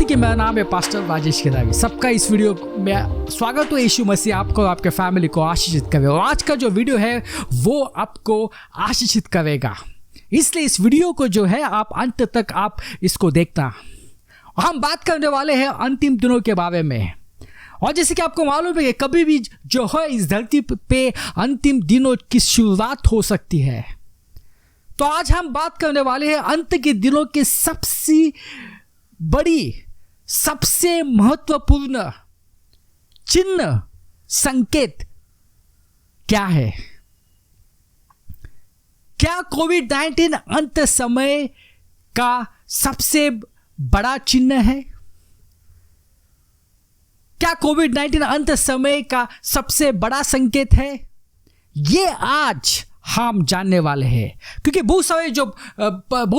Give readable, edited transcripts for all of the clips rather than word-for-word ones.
कि मेरा नाम है पास्टर राजेश केदारी। सबका इस वीडियो में स्वागत हो। यीशु मसीह आपको और आपके फैमिली को आशीषित करे और आज का जो वीडियो है वो आपको आशीषित करेगा, इसलिए इस वीडियो को जो है आप अंत तक आप इसको देखना। हम बात करने वाले हैं अंतिम दिनों के बारे में। और जैसे कि आपको मालूम है कि कभी भी जो है इस धरती पे अंतिम दिनों की शुरुआत हो सकती है। तो आज हम बात करने वाले हैं अंत के दिनों के सबसे बड़ी, सबसे महत्वपूर्ण चिन्ह, संकेत क्या है। क्या कोविड-19 अंत समय का सबसे बड़ा चिन्ह है? क्या कोविड-19 अंत समय का सबसे बड़ा संकेत है? ये आज हम जानने वाले हैं, क्योंकि बहुत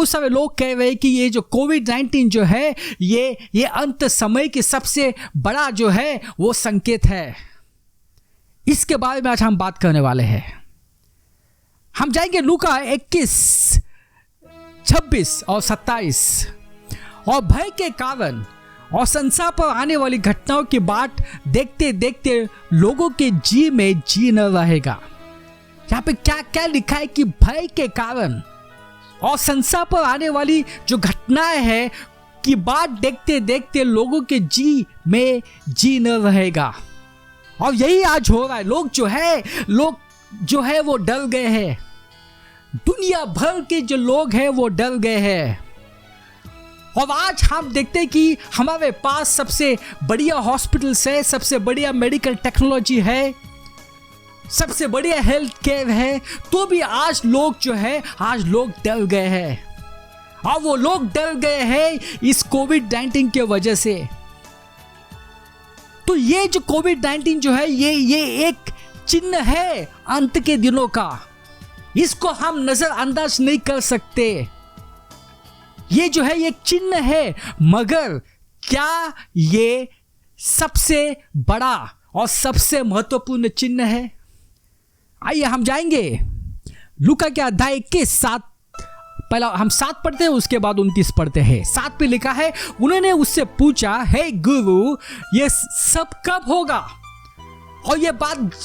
सारे लोग कह रहे हैं कि ये जो कोविड-19 जो है ये अंत समय के सबसे बड़ा जो है वो संकेत है। इसके बारे में आज हम बात करने वाले हैं। हम जाएंगे लूका 21, 26 और 27। और भय के कारण और संसार पर आने वाली घटनाओं की बात देखते देखते लोगों के जी में जी न रहेगा। यहाँ पे क्या क्या लिखा है कि भय के कारण और संसार पर आने वाली जो घटनाएं हैं की बात देखते देखते लोगों के जी में जी न रहेगा। और यही आज हो रहा है। लोग जो है वो डर गए हैं। दुनिया भर के जो लोग हैं वो डर गए हैं। और आज हम देखते हैं कि हमारे पास सबसे बढ़िया हॉस्पिटल्स है, सबसे बढ़िया मेडिकल टेक्नोलॉजी है, सबसे बढ़िया हेल्थ केयर है, तो भी आज लोग डर गए हैं। और वो लोग डर गए हैं इस कोविड-19 के वजह से। तो ये जो कोविड-19 जो है ये एक चिन्ह है अंत के दिनों का। इसको हम नजरअंदाज नहीं कर सकते। ये जो है एक चिन्ह है, मगर क्या ये सबसे बड़ा और सबसे महत्वपूर्ण चिन्ह है? आइए हम जाएंगे लूका के अध्याय 21, 7। पहला हम 7 पढ़ते हैं, उसके बाद 29 पढ़ते हैं। 7 पे लिखा है, उन्होंने उससे पूछा, हे गुरु, ये सब कब होगा और ये बात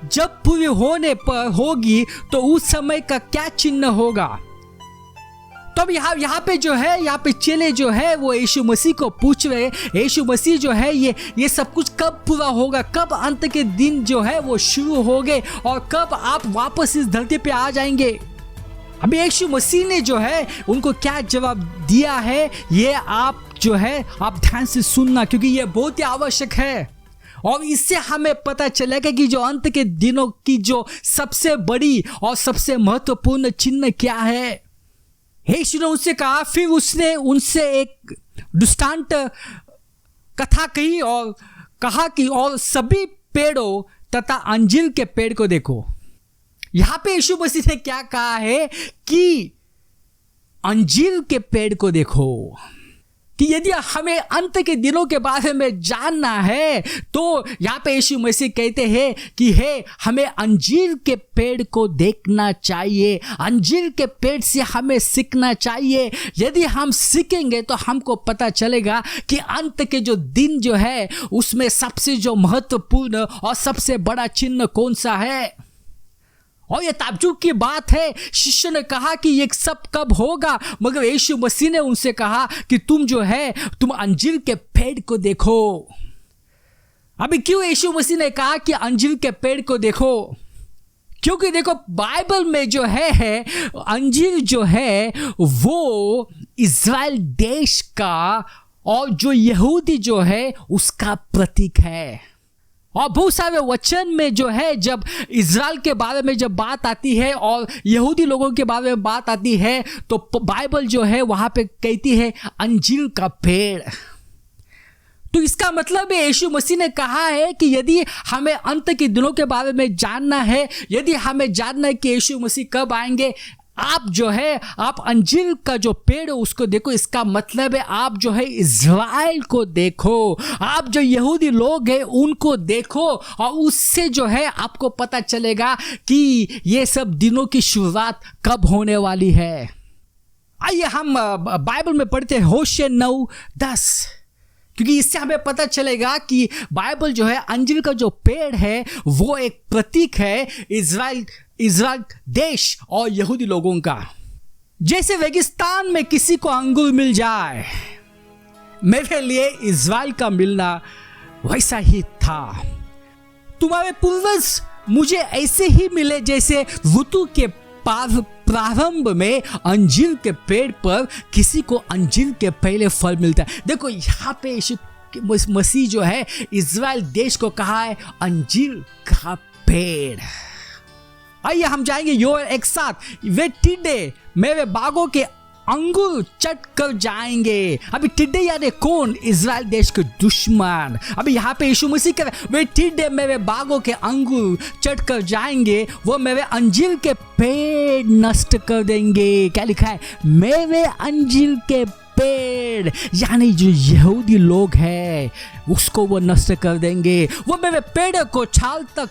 जब पूरी होने पर होगी तो उस समय का क्या चिन्ह होगा? तो अब यहाँ पे चेले जो है वो यीशु मसीह को पूछ रहे, यीशु मसीह जो है ये सब कुछ कब पूरा होगा, कब अंत के दिन जो है वो शुरू होंगे और कब आप वापस इस धरती पे आ जाएंगे? अभी यीशु मसीह ने जो है उनको क्या जवाब दिया है, ये आप ध्यान से सुनना, क्योंकि ये बहुत ही आवश्यक है। और इससे हमें पता चलेगा कि जो अंत के दिनों की जो सबसे बड़ी और सबसे महत्वपूर्ण चिन्ह क्या है। यीशु ने उससे कहा, फिर उसने उनसे एक दृष्टांत कथा कही और कहा कि और सभी पेड़ों तथा अंजीर के पेड़ को देखो। यहां पे यीशु मसीह ने क्या कहा है कि अंजीर के पेड़ को देखो, कि यदि हमें अंत के दिनों के बारे में जानना है तो यहाँ पे यीशु मसीह कहते हैं कि हमें अंजीर के पेड़ को देखना चाहिए, अंजीर के पेड़ से हमें सीखना चाहिए। यदि हम सीखेंगे तो हमको पता चलेगा कि अंत के जो दिन जो है उसमें सबसे जो महत्वपूर्ण और सबसे बड़ा चिन्ह कौन सा है। और ये ताज्जुब की बात है, शिष्य ने कहा कि ये सब कब होगा, मगर यीशु मसीह ने उनसे कहा कि तुम अंजीर के पेड़ को देखो। अभी क्यों यीशु मसीह ने कहा कि अंजीर के पेड़ को देखो? क्योंकि देखो, बाइबल में जो है अंजीर जो है वो इज़राइल देश का और जो यहूदी जो है उसका प्रतीक है। और बहुत सारे वचन में जो है जब इज़राइल के बारे में जब बात आती है और यहूदी लोगों के बारे में बात आती है तो बाइबल जो है वहां पे कहती है अंजीर का पेड़। तो इसका मतलब है यीशु मसीह ने कहा है कि यदि हमें अंत के दिनों के बारे में जानना है, यदि हमें जानना है कि यीशु मसीह कब आएंगे, आप अंजीर का जो पेड़ है उसको देखो। इसका मतलब है आप जो है इज़राइल को देखो, आप जो यहूदी लोग हैं उनको देखो, और उससे जो है आपको पता चलेगा कि ये सब दिनों की शुरुआत कब होने वाली है। आइए हम बाइबल में पढ़ते हैं होशे 9:10। क्योंकि इससे हमें पता चलेगा कि बाइबल जो है अंजीर का जो पेड़ है वो एक प्रतीक है इज़राइल देश और यहूदी लोगों का। जैसे रेगिस्तान में किसी को अंगूर मिल जाए, मेरे लिए इज़राइल का मिलना वैसा ही था। तुम्हारे पूर्वज मुझे ऐसे ही मिले जैसे ऋतु के प्रारंभ में अंजीर के पेड़ पर किसी को अंजीर के पहले फल मिलता है। देखो यहाँ पे यीशु मसीह जो है इज़राइल देश को कहा है अंजीर का पेड़। आइए हम जाएंगे योएल 1:7। वे टिड्डे मेरे बागों के अंगूर चट कर जाएंगे। अभी टिड्डे यानी कौन? इज़राइल देश के दुश्मन। अभी यहाँ पे यीशु मसीह कह रहे हैं वे टिड्डे मेरे बागों के अंगूर चट कर जाएंगे, वो मेरे अंजीर के पेड़ नष्ट कर देंगे। क्या लिखा है? मेरे अंजीर के पेड़, यानी जो यहूदी लोग हैं उसको वो नष्ट कर देंगे। वो मेरे पेड़ को छाल तक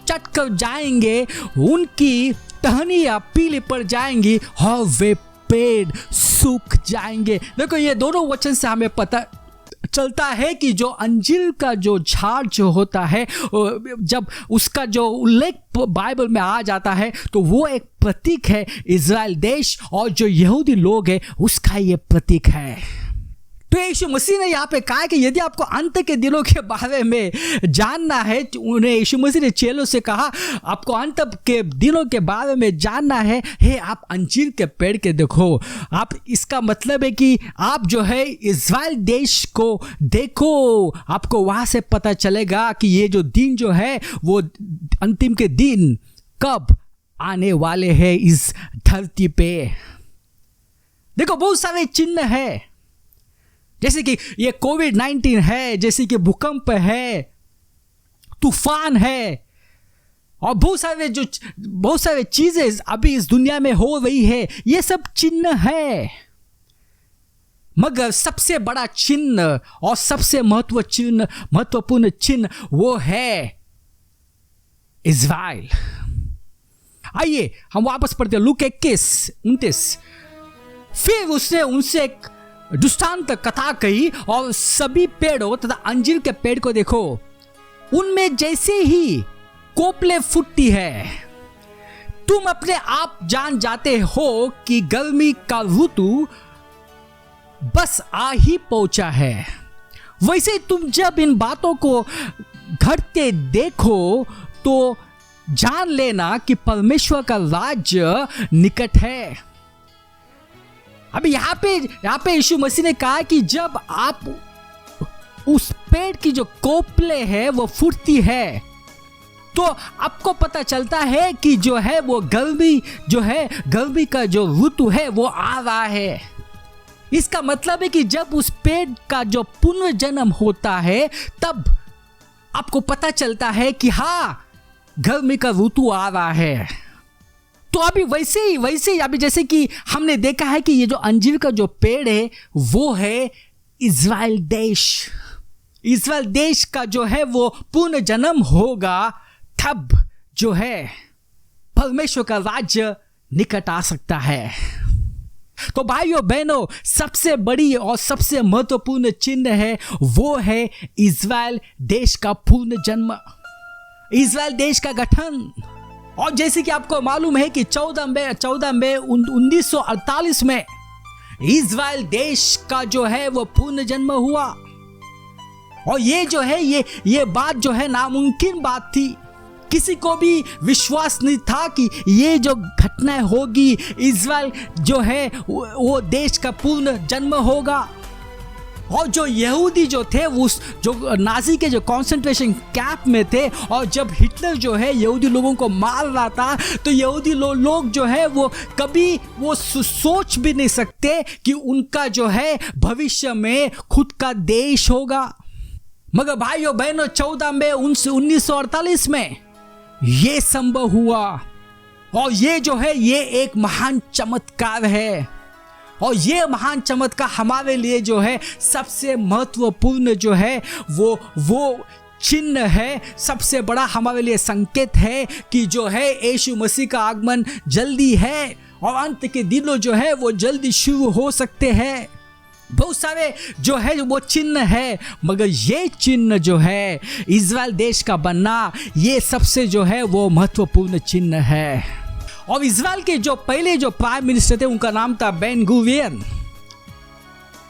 चट कर जाएंगे, उनकी टहनियाँ पीली पड़ जाएंगी और वे पेड़ सूख जाएंगे। देखो ये दोनों वचन से हमें पता चलता है कि जो अंजीर का जो झाड़ जो होता है, जब उसका जो उल्लेख बाइबल में आ जाता है तो वो एक प्रतीक है इज़राइल देश और जो यहूदी लोग हैं उसका ये प्रतीक है। तो यीशु मसीह ने यहाँ पे कहा कि यदि आपको अंत के दिनों के बारे में जानना है, उन्हें यीशु मसीह ने चेलों से कहा आपको अंत के दिनों के बारे में जानना है, हे आप अंजीर के पेड़ के देखो। आप, इसका मतलब है कि आप जो है इज़राइल देश को देखो, आपको वहाँ से पता चलेगा कि ये जो दिन जो है वो अंतिम के दिन कब आने वाले हैं इस धरती पे। देखो बहुत सारे चिन्ह है, जैसे कि ये कोविड-19 है, जैसे कि भूकंप है, तूफान है और बहुत सारे चीजें अभी इस दुनिया में हो रही है। ये सब चिन्ह है, मगर सबसे बड़ा चिन्ह और सबसे महत्वपूर्ण चिन्ह वो है इज़राइल। आइए हम वापस पढ़ते हैं लूका 21:29। फिर उसने उनसे एक दृष्टांत कथा कही और सभी पेड़ों तथा अंजीर के पेड़ को देखो, उनमें जैसे ही कोपले फूटती है, तुम अपने आप जान जाते हो कि गर्मी का ऋतु बस आ ही पहुंचा है। वैसे तुम जब इन बातों को घटते देखो तो जान लेना कि परमेश्वर का राज्य निकट है। अभी यहाँ पे यीशु मसीह ने कहा कि जब आप उस पेड़ की जो कोपले है वो फूटती है तो आपको पता चलता है कि जो है वो गर्मी का जो ऋतु है वो आ रहा है। इसका मतलब है कि जब उस पेड़ का जो पुनर्जन्म होता है तब आपको पता चलता है कि हाँ गर्मी का ऋतु आ रहा है। तो अभी वैसे ही अभी जैसे कि हमने देखा है कि ये जो अंजीर का जो पेड़ है वो है इज़राइल देश। इज़राइल देश का जो है वो पूर्ण जन्म होगा, तब जो है परमेश्वर का राज्य निकट आ सकता है। तो भाइयों बहनों, सबसे बड़ी और सबसे महत्वपूर्ण चिन्ह है वो है इज़राइल देश का पूर्ण जन्म, इज़राइल देश का गठन। और जैसे कि आपको मालूम है कि 14 मई 1948 में इज़राइल देश का जो है वो पूर्ण जन्म हुआ। और ये जो है ये बात जो है नामुमकिन बात थी। किसी को भी विश्वास नहीं था कि ये जो घटना होगी, इज़राइल जो है वो देश का पूर्ण जन्म होगा। और जो यहूदी जो थे उस जो नाजी के जो कॉन्सेंट्रेशन कैंप में थे, और जब हिटलर जो है यहूदी लोगों को मार रहा था तो यहूदी लोग जो है वो कभी वो सोच भी नहीं सकते कि उनका जो है भविष्य में खुद का देश होगा। मगर भाइयों बहनों 14 मई 1948 में ये संभव हुआ। और ये जो है ये एक महान चमत्कार है। और ये महान चमत्कार हमारे लिए जो है सबसे महत्वपूर्ण जो है वो चिन्ह है, सबसे बड़ा हमारे लिए संकेत है कि जो है यीशु मसीह का आगमन जल्दी है और अंत के दिनों जो है वो जल्दी शुरू हो सकते हैं। बहुत सारे जो है वो चिन्ह है, मगर ये चिन्ह जो है इज़राइल देश का बनना, ये सबसे जो है वो महत्वपूर्ण चिन्ह है। और इज़राइल के जो पहले जो प्राइम मिनिस्टर थे उनका नाम था बेन गुरियन,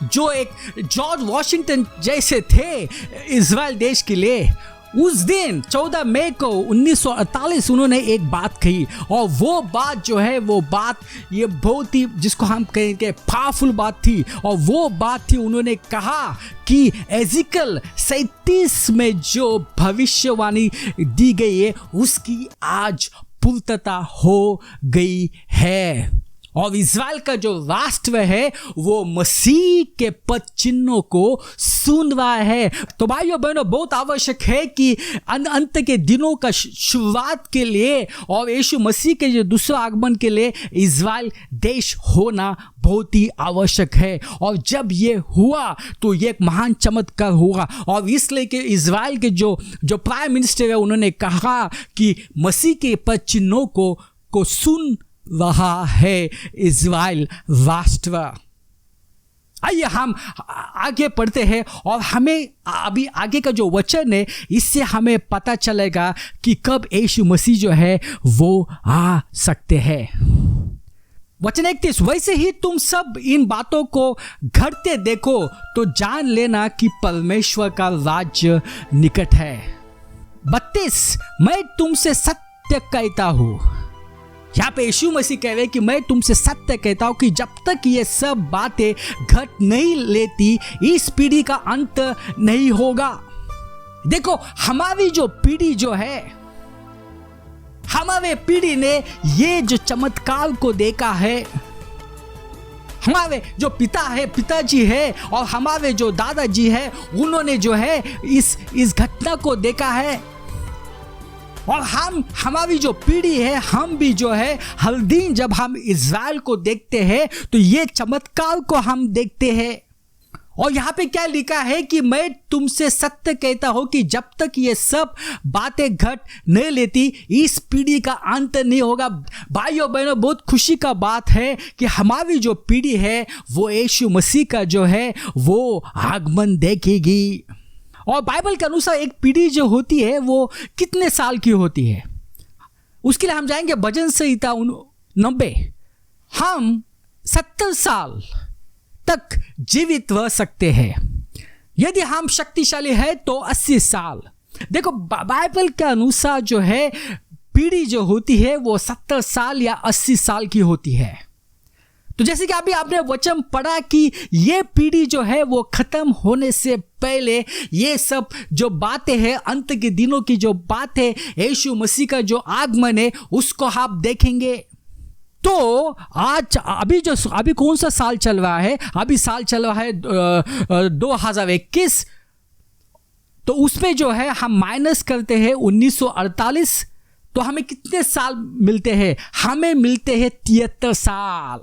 जो एक जॉर्ज वॉशिंगटन जैसे थे इज़राइल देश के लिए। उस दिन 14 मई को 1948 उन्होंने एक बात कही, और वो बात जो है वो बात ये बहुत ही जिसको हम कहेंगे पावरफुल बात थी। और वो बात थी, उन्होंने कहा कि एजिकल 37 में जो भविष्यवाणी दी गई है उसकी आज पूर्तता हो गई है। और इज़राइल का जो राष्ट्र है वो मसीह के पद चिन्हों को सुन रहा है। तो भाइयों बहनों, बहुत आवश्यक है कि अंत के दिनों का शुरुआत के लिए और यीशु मसीह के जो दूसरा आगमन के लिए इज़राइल देश होना बहुत ही आवश्यक है। और जब ये हुआ तो ये एक महान चमत्कार हुआ। और इसलिए कि इज़राइल के जो प्राइम मिनिस्टर है उन्होंने कहा कि मसीह के पद चिन्हों को सुन रहा है इज़राइल राष्ट्र। आइए हम आगे पढ़ते हैं, और हमें अभी आगे का जो वचन है इससे हमें पता चलेगा कि कब यीशु मसीह जो है वो आ सकते हैं। वचन 31, वैसे ही तुम सब इन बातों को घटते देखो तो जान लेना कि परमेश्वर का राज्य निकट है। 32, मैं तुमसे सत्य कहता हूँ। यहाँ पे यीशु मसीह कह रहे हैं कि मैं तुमसे सत्य कहता हूँ कि जब तक ये सब बातें घट नहीं लेती इस पीढ़ी का अंत नहीं होगा। देखो, हमारी जो पीढ़ी जो है, हमारे पीढ़ी ने ये जो चमत्कार को देखा है। हमारे जो पिताजी है और हमारे जो दादाजी है, उन्होंने जो है इस घटना को देखा है। और हमारी जो पीढ़ी है, हम भी जो है हर दिन जब हम इज़राइल को देखते हैं तो ये चमत्कार को हम देखते हैं। और यहाँ पे क्या लिखा है कि मैं तुमसे सत्य कहता हूँ कि जब तक ये सब बातें घट नहीं लेती इस पीढ़ी का अंत नहीं होगा। भाइयों बहनों, बहुत खुशी का बात है कि हमारी जो पीढ़ी है वो यीशु मसीह का जो है वो आगमन देखेगी। और बाइबल के अनुसार एक पीढ़ी जो होती है वो कितने साल की होती है, उसके लिए हम जाएंगे भजन संहिता 90। हम 70 साल तक जीवित रह सकते हैं, यदि हम शक्तिशाली है तो 80 साल। देखो, बाइबल के अनुसार जो है पीढ़ी जो होती है वो 70 साल या 80 साल की होती है। तो जैसे कि अभी आपने वचन पढ़ा कि ये पीढ़ी जो है वो खत्म होने से पहले ये सब जो बातें हैं, अंत के दिनों की जो बातें, यीशु मसीह का जो आगमन है उसको आप देखेंगे। तो अभी कौन सा साल चल रहा है? अभी साल चल रहा है 2021। तो उसमें जो है हम माइनस करते हैं 1948, तो हमें कितने साल मिलते हैं? हमें मिलते हैं 73 साल।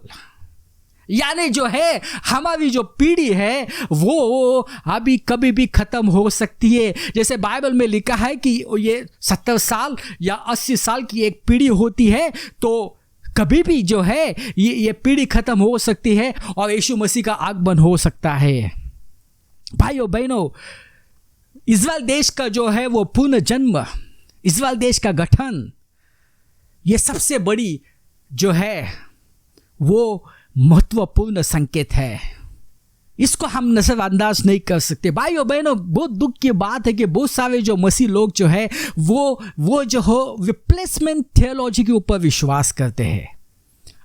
यानी जो है हमारी जो पीढ़ी है वो अभी कभी भी खत्म हो सकती है। जैसे बाइबल में लिखा है कि ये 70 साल या 80 साल की एक पीढ़ी होती है, तो कभी भी जो है ये पीढ़ी खत्म हो सकती है और यीशु मसीह का आगमन हो सकता है। भाइयों बहनों, इज़राइल देश का जो है वो पुनर्जन्म, इज़राइल देश का गठन, ये सबसे बड़ी जो है वो महत्वपूर्ण संकेत है। इसको हम नजरअंदाज नहीं कर सकते। भाइयों बहनों, बहुत दुख की बात है कि बहुत सारे जो मसीह लोग जो है वो जो हो रिप्लेसमेंट थियोलॉजी के ऊपर विश्वास करते हैं।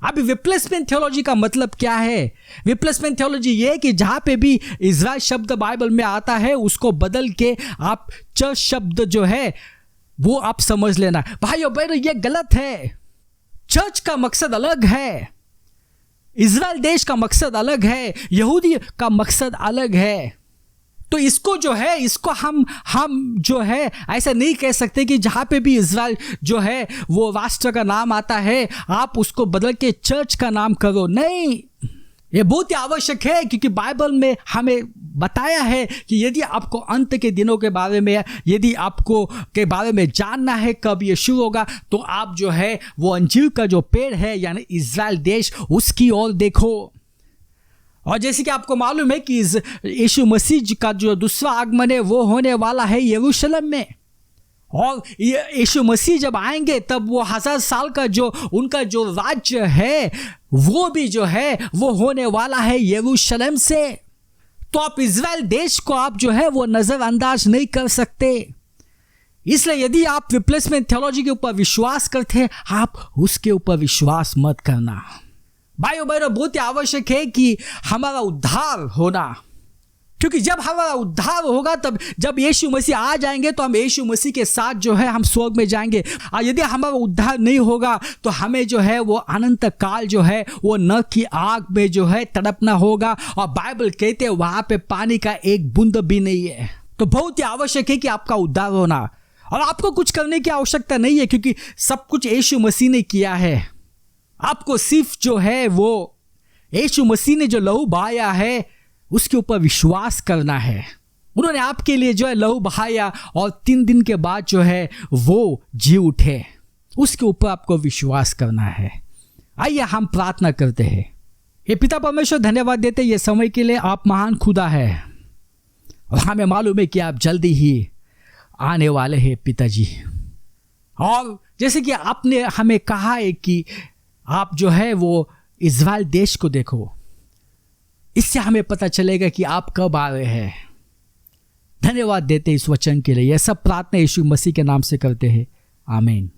अभी रिप्लेसमेंट थियोलॉजी का मतलब क्या है? रिप्लेसमेंट थियोलॉजी ये है कि जहाँ पे भी इज़राइल शब्द बाइबल में आता है उसको बदल के आप चर्च शब्द जो है वो आप समझ लेना। भाइयों बहनों, ये गलत है। चर्च का मकसद अलग है, इज़राइल देश का मकसद अलग है, यहूदी का मकसद अलग है। तो इसको जो है इसको हम जो है ऐसा नहीं कह सकते कि जहाँ पे भी इज़राइल जो है वो राष्ट्र का नाम आता है आप उसको बदल के चर्च का नाम करो। नहीं, ये बहुत ही आवश्यक है, क्योंकि बाइबल में हमें बताया है कि यदि आपको अंत के दिनों के बारे में, यदि आपको के बारे में जानना है कब ये शुरू होगा, तो आप जो है वो अंजीर का जो पेड़ है यानी इज़राइल देश, उसकी ओर देखो। और जैसे कि आपको मालूम है कि यीशु मसीह का जो दूसरा आगमन है वो होने वाला है यरूशलेम में। और यीशु मसीह जब आएंगे तब वो 1000 साल का जो उनका जो राज्य है वो भी जो है वो होने वाला है यरूशलेम से। तो आप इज़राइल देश को आप जो है वो नज़रअंदाज नहीं कर सकते। इसलिए यदि आप रिप्लेसमेंट थियोलॉजी के ऊपर विश्वास करते हैं, आप उसके ऊपर विश्वास मत करना। भाइयों बहनों, बहुत ही आवश्यक है कि हमारा उद्धार होना, क्योंकि जब हमारा उद्धार होगा तब जब यीशु मसीह आ जाएंगे तो हम यीशु मसीह के साथ जो है हम स्वर्ग में जाएंगे। और यदि हमारा उद्धार नहीं होगा तो हमें जो है वो अनंत काल जो है वो नरक की आग में जो है तड़पना होगा। और बाइबल कहते हैं वहां पे पानी का एक बूंद भी नहीं है। तो बहुत ही आवश्यक है कि आपका उद्धार होना, और आपको कुछ करने की आवश्यकता नहीं है, क्योंकि सब कुछ यीशु मसीह ने किया है। आपको सिर्फ जो है वो यीशु मसीह ने जो लहू बहाया है उसके ऊपर विश्वास करना है। उन्होंने आपके लिए जो है लहू बहाया और 3 दिन के बाद जो है वो जी उठे, उसके ऊपर आपको विश्वास करना है। आइए हम प्रार्थना करते हैं। हे पिता परमेश्वर, धन्यवाद देते ये समय के लिए। आप महान खुदा है और हमें मालूम है कि आप जल्दी ही आने वाले हैं पिताजी। और जैसे कि आपने हमें कहा है कि आप जो है वो इज़राइल देश को देखो, इससे हमें पता चलेगा कि आप कब आ रहे हैं। धन्यवाद देते इस वचन के लिए। यह सब प्रार्थना यीशु मसीह के नाम से करते हैं, आमीन।